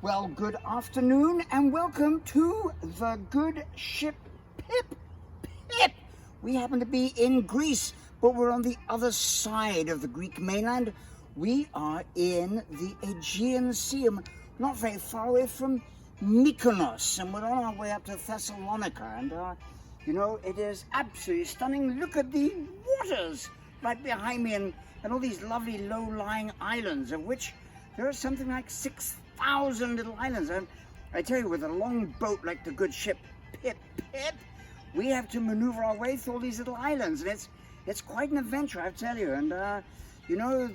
Well, good afternoon and welcome to the good ship Pip. Pip! We happen to be in Greece, but we're on the other side of the Greek mainland. We are in the Aegean Sea, not very far away from Mykonos, and we're on our way up to Thessalonika. And, it is absolutely stunning. Look at the waters right behind me and all these lovely low-lying islands, of which there are something like 6,000 little islands. And I tell you, with a long boat like the good ship Pip, we have to maneuver our way through all these little islands, and it's quite an adventure, I tell you. And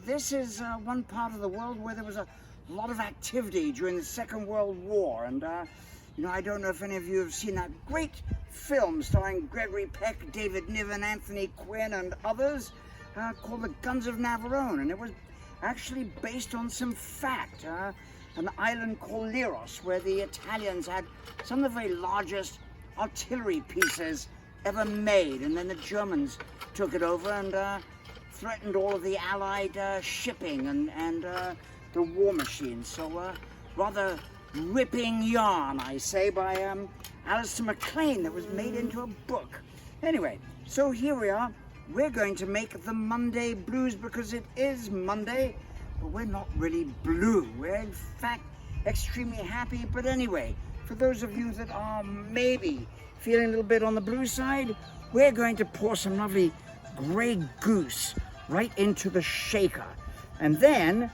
this is one part of the world where there was a lot of activity during the Second World War. And I don't know if any of you have seen that great film starring Gregory Peck, David Niven, Anthony Quinn, and others, called The Guns of Navarone. And it was actually based on some fact. An island called Leros, where the Italians had some of the very largest artillery pieces ever made, and then the Germans took it over and threatened all of the Allied shipping and the war machines. So rather ripping yarn, I say, by Alistair MacLean, that was made into a book. Anyway, so here we are. We're going to make the Monday blues because it is Monday, but we're not really blue. We're in fact extremely happy. But anyway, for those of you that are maybe feeling a little bit on the blue side, we're going to pour some lovely Grey Goose right into the shaker. And then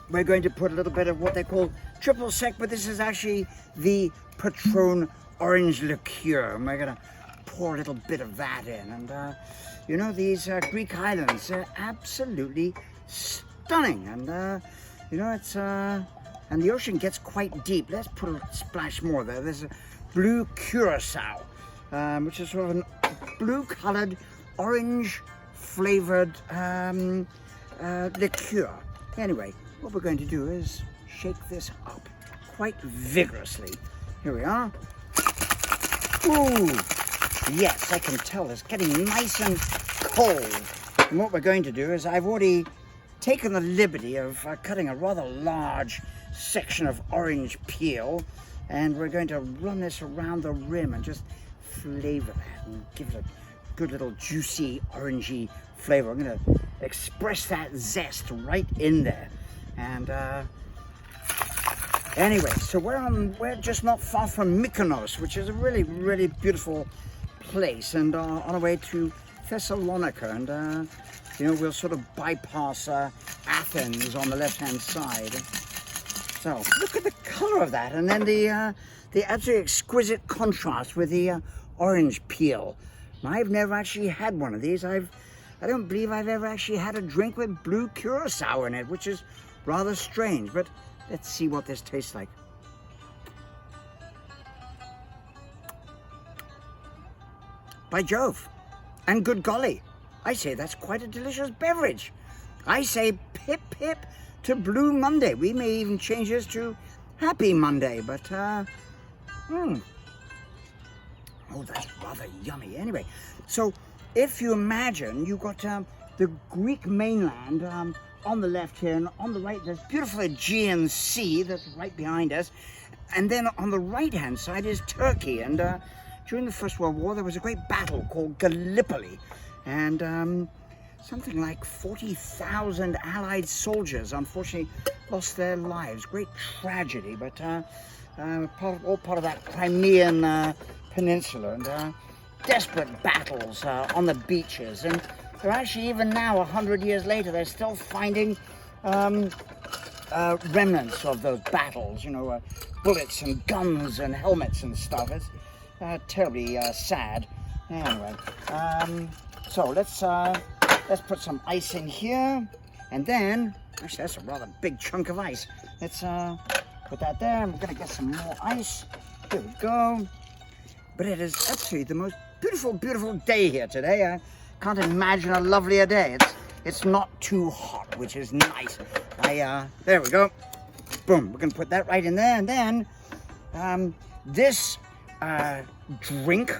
we're going to put a little bit of what they call triple sec, but this is actually the Patron orange liqueur. And we're going to pour a little bit of that in. And these Greek islands are absolutely stunning. And it's and the ocean gets quite deep. Let's put a splash more there. There's a blue curaçao, which is sort of a blue-colored, orange-flavored liqueur. Anyway, what we're going to do is shake this up quite vigorously. Here we are. Ooh, yes, I can tell it's getting nice and cold. And what we're going to do is I've already taken the liberty of cutting a rather large section of orange peel, and we're going to run this around the rim and just flavor that and give it a good little juicy orangey flavor. I'm going to express that zest right in there. And anyway, so we're just not far from Mykonos, which is a really, really beautiful place, and on our way to Thessalonika. And we'll sort of bypass Athens on the left-hand side. So look at the color of that, and then the absolutely exquisite contrast with the orange peel. I've never actually had one of these. I don't believe I've ever actually had a drink with blue curaçao in it, which is rather strange. But let's see what this tastes like. By Jove, and good golly, I say that's quite a delicious beverage. I say pip to Blue Monday. We may even change this to Happy Monday, but oh, that's rather yummy. Anyway, so if you imagine you've got the Greek mainland on the left here, and on the right there's beautiful Aegean Sea that's right behind us, and then on the right-hand side is Turkey. And during the First World War there was a great battle called Gallipoli, and something like 40,000 Allied soldiers unfortunately lost their lives. Great tragedy, but all part of that Crimean peninsula, and desperate battles on the beaches. And they're actually, even now, 100 years later, they're still finding remnants of those battles, bullets and guns and helmets and stuff. It's terribly sad. Anyway, so let's put some ice in here, and then, actually that's a rather big chunk of ice. Let's put that there, and we're gonna get some more ice. Here we go. But it is absolutely the most beautiful, beautiful day here today. I can't imagine a lovelier day. It's not too hot, which is nice. There we go. Boom, we're gonna put that right in there, and then this drink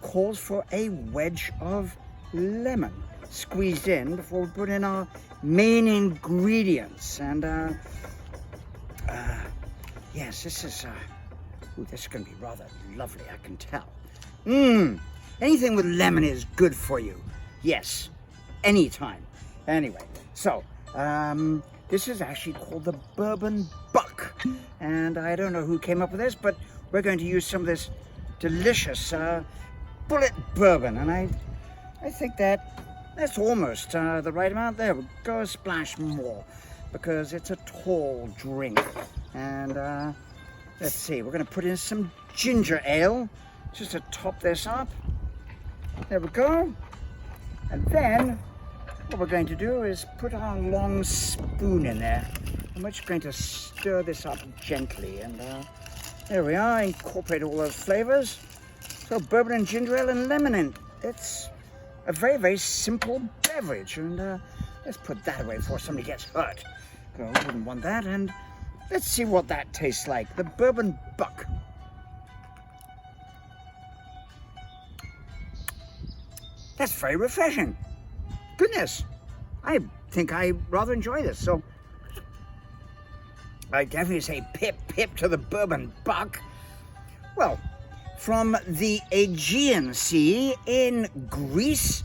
calls for a wedge of lemon squeezed in before we put in our main ingredients. And Yes, this is going to be rather lovely, I can tell. Anything with lemon is good for you. Yes, anytime. Anyway, so, this is actually called the Bourbon Buck. And I don't know who came up with this, but we're going to use some of this delicious Bulleit bourbon. And I think that's almost the right amount. There, we'll go a splash more because it's a tall drink. And let's see, we're going to put in some ginger ale just to top this up. There we go. And then what we're going to do is put our long spoon in there. And we're just going to stir this up gently. And there we are, incorporate all those flavors. So bourbon and ginger ale and lemon in. It's a very, very simple beverage. And let's put that away before somebody gets hurt. I wouldn't want that. And let's see what that tastes like. The Bourbon Buck. That's very refreshing. Goodness, I think I rather enjoy this. So I definitely say pip, pip to the Bourbon Buck. Well, from the Aegean Sea in Greece,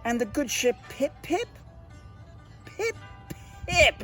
and the good ship Pip, Pip, Pip, Pip